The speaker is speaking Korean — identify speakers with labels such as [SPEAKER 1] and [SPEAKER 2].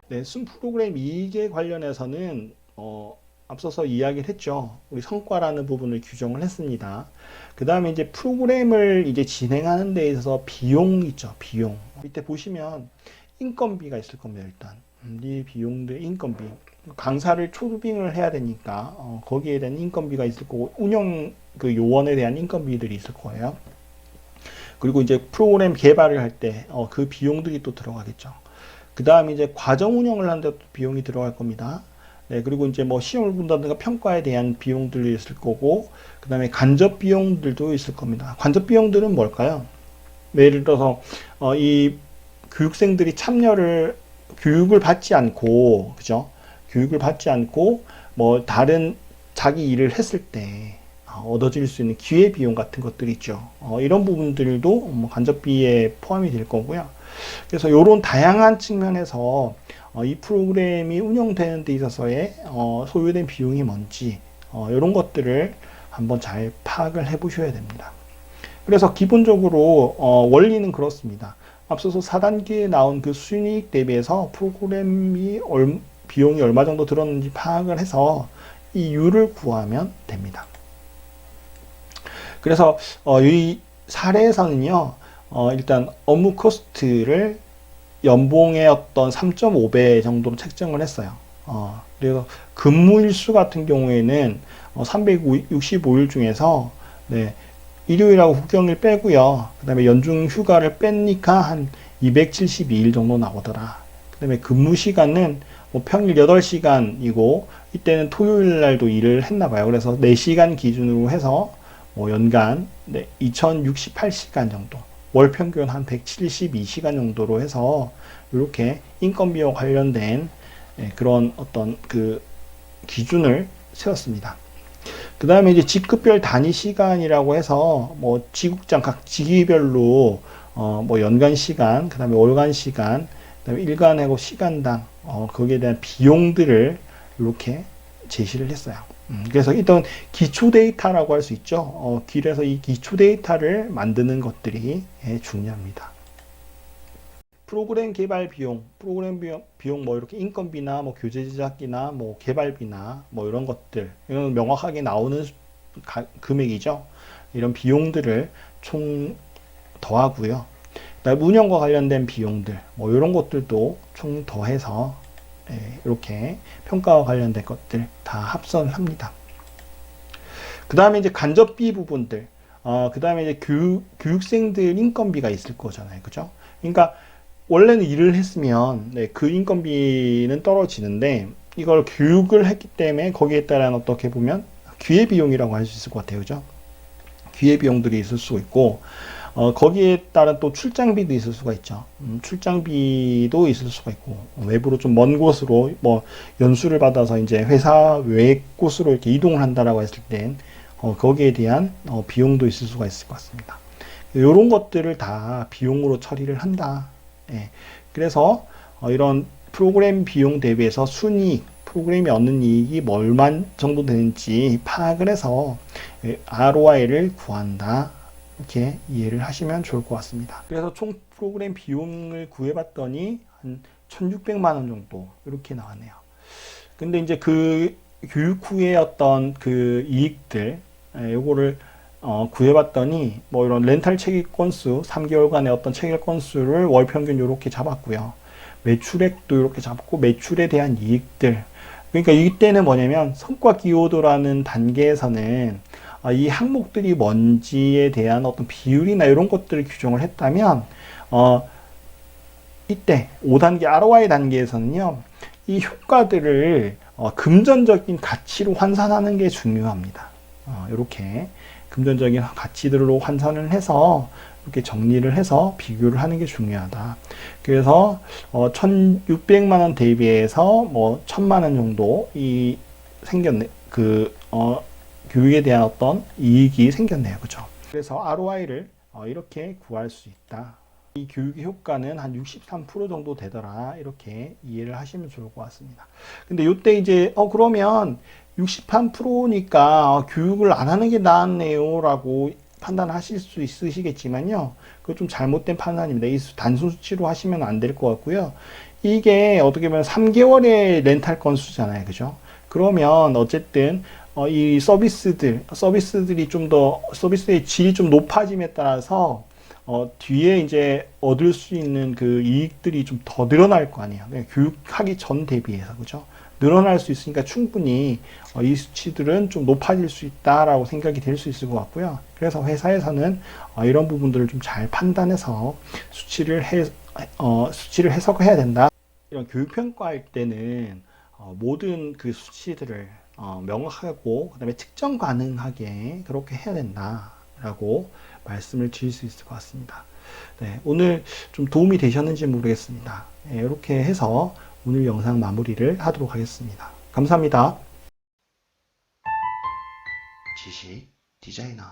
[SPEAKER 1] 네, 순 프로그램 이익에 관련해서는 앞서서 이야기를 했죠. 우리 성과라는 부분을 규정을 했습니다. 그 다음에 이제 프로그램을 이제 진행하는 데 있어서 비용 있죠. 비용. 밑에 보시면 인건비가 있을 겁니다. 일단 이 비용들 인건비. 강사를 초빙을 해야 되니까 거기에 대한 인건비가 있을 거고 운영 그 요원에 대한 인건비들이 있을 거예요. 그리고 이제 프로그램 개발을 할 때 그 비용들이 또 들어가겠죠. 그 다음에 이제 과정 운영을 하는데 또 비용이 들어갈 겁니다. 네, 그리고 이제 뭐 시험을 본다든가 평가에 대한 비용들이 있을 거고, 그 다음에 간접 비용들도 있을 겁니다. 간접 비용들은 뭘까요? 네, 예를 들어서, 이 교육생들이 교육을 받지 않고, 그죠? 교육을 받지 않고, 뭐, 다른 자기 일을 했을 때, 얻어질 수 있는 기회 비용 같은 것들이 있죠. 이런 부분들도 뭐 간접비에 포함이 될 거고요. 그래서 이런 다양한 측면에서 이 프로그램이 운영되는 데 있어서의 소요된 비용이 뭔지 이런 것들을 한번 잘 파악을 해 보셔야 됩니다. 그래서 기본적으로 원리는 그렇습니다. 앞서서 4단계에 나온 그 순이익 대비해서 프로그램이 비용이 얼마 정도 들었는지 파악을 해서 이 U를 구하면 됩니다. 그래서 이 사례에서는요, 일단 업무 코스트를 연봉의 어떤 3.5배 정도로 책정을 했어요. 그래서 근무일수 같은 경우에는 365일 중에서 네, 일요일하고 국경일 빼고요. 그 다음에 연중 휴가를 빼니까 한 272일 정도 나오더라. 그 다음에 근무 시간은 뭐 평일 8시간이고 이때는 토요일 날도 일을 했나 봐요. 그래서 4시간 기준으로 해서 뭐 연간 2068시간 정도, 월 평균 한 172시간 정도로 해서 이렇게 인건비와 관련된 그런 어떤 그 기준을 세웠습니다. 그 다음에 이제 직급별 단위 시간이라고 해서 뭐 지국장 각 직위별로 뭐 연간 시간, 그 다음에 월간 시간, 그 다음에 일간하고 시간당 거기에 대한 비용들을 이렇게 제시를 했어요. 그래서 일단 기초 데이터라고 할 수 있죠. 그래서 이 기초 데이터를 만드는 것들이 중요합니다. 프로그램 개발 비용, 비용 뭐 이렇게 인건비나 뭐 교재 제작비나 뭐 개발비나 뭐 이런 것들, 이건 명확하게 나오는 금액이죠. 이런 비용들을 총 더하고요. 그다음에 운영과 관련된 비용들, 뭐 이런 것들도 총 더해서 이렇게 평가와 관련된 것들 다 합산을 합니다. 그 다음에 이제 간접비 부분들, 그 다음에 이제 교육생들 인건비가 있을 거잖아요. 그죠? 그러니까 원래는 일을 했으면 그 인건비는 떨어지는데 이걸 교육을 했기 때문에 거기에 따른 어떻게 보면 기회비용이라고 할 수 있을 것 같아요. 그죠? 기회비용들이 있을 수 있고 거기에 따른 또 출장비도 있을 수가 있죠. 출장비도 있을 수가 있고, 외부로 좀 먼 곳으로, 뭐, 연수를 받아서 이제 회사 외 곳으로 이렇게 이동을 한다라고 했을 땐, 거기에 대한, 비용도 있을 수가 있을 것 같습니다. 이런 것들을 다 비용으로 처리를 한다. 예. 그래서, 이런 프로그램 비용 대비해서 순이익, 프로그램이 얻는 이익이 뭐 얼마 정도 되는지 파악을 해서 ROI를 구한다. 이렇게 이해를 하시면 좋을 것 같습니다. 그래서 총 프로그램 비용을 구해봤더니 한 1600만 원 정도 이렇게 나왔네요. 근데 이제 그 교육 후에 어떤 그 이익들 요거를 구해봤더니 뭐 이런 렌탈 체결 건수 3개월간의 어떤 체결 건수를 월 평균 이렇게 잡았고요. 매출액도 이렇게 잡고 매출에 대한 이익들, 그러니까 이때는 뭐냐면 성과 기여도라는 단계에서는 이 항목들이 뭔지에 대한 어떤 비율이나 이런 것들을 규정을 했다면 이때 5단계 ROI 단계에서는요 이 효과들을 금전적인 가치로 환산하는 게 중요합니다. 이렇게 금전적인 가치들로 환산을 해서 이렇게 정리를 해서 비교를 하는 게 중요하다. 그래서 1,600만 원 대비해서 뭐 1,000만 원 정도 이 생겼네. 교육에 대한 어떤 이익이 생겼네요. 그죠? 그래서 ROI를 이렇게 구할 수 있다. 이 교육의 효과는 한 63% 정도 되더라. 이렇게 이해를 하시면 좋을 것 같습니다. 근데 이때 이제 그러면 63%니까 교육을 안 하는 게 낫네요 라고 판단하실 수 있으시겠지만요. 그거 좀 잘못된 판단입니다. 이 단순 수치로 하시면 안 될 것 같고요. 이게 어떻게 보면 3개월의 렌탈 건수잖아요. 그죠? 그러면 어쨌든 이 서비스들이 좀 더, 서비스의 질이 좀 높아짐에 따라서 뒤에 이제 얻을 수 있는 그 이익들이 좀 더 늘어날 거 아니에요. 교육하기 전 대비해서, 그죠? 늘어날 수 있으니까 충분히 이 수치들은 좀 높아질 수 있다라고 생각이 될 수 있을 것 같고요. 그래서 회사에서는 이런 부분들을 좀 잘 판단해서 수치를 해석해야 된다. 이런 교육평가할 때는 모든 그 수치들을 명확하고 그다음에 측정 가능하게 그렇게 해야 된다라고 말씀을 드릴 수 있을 것 같습니다. 네, 오늘 좀 도움이 되셨는지 모르겠습니다. 네, 이렇게 해서 오늘 영상 마무리를 하도록 하겠습니다. 감사합니다. 지식 디자이너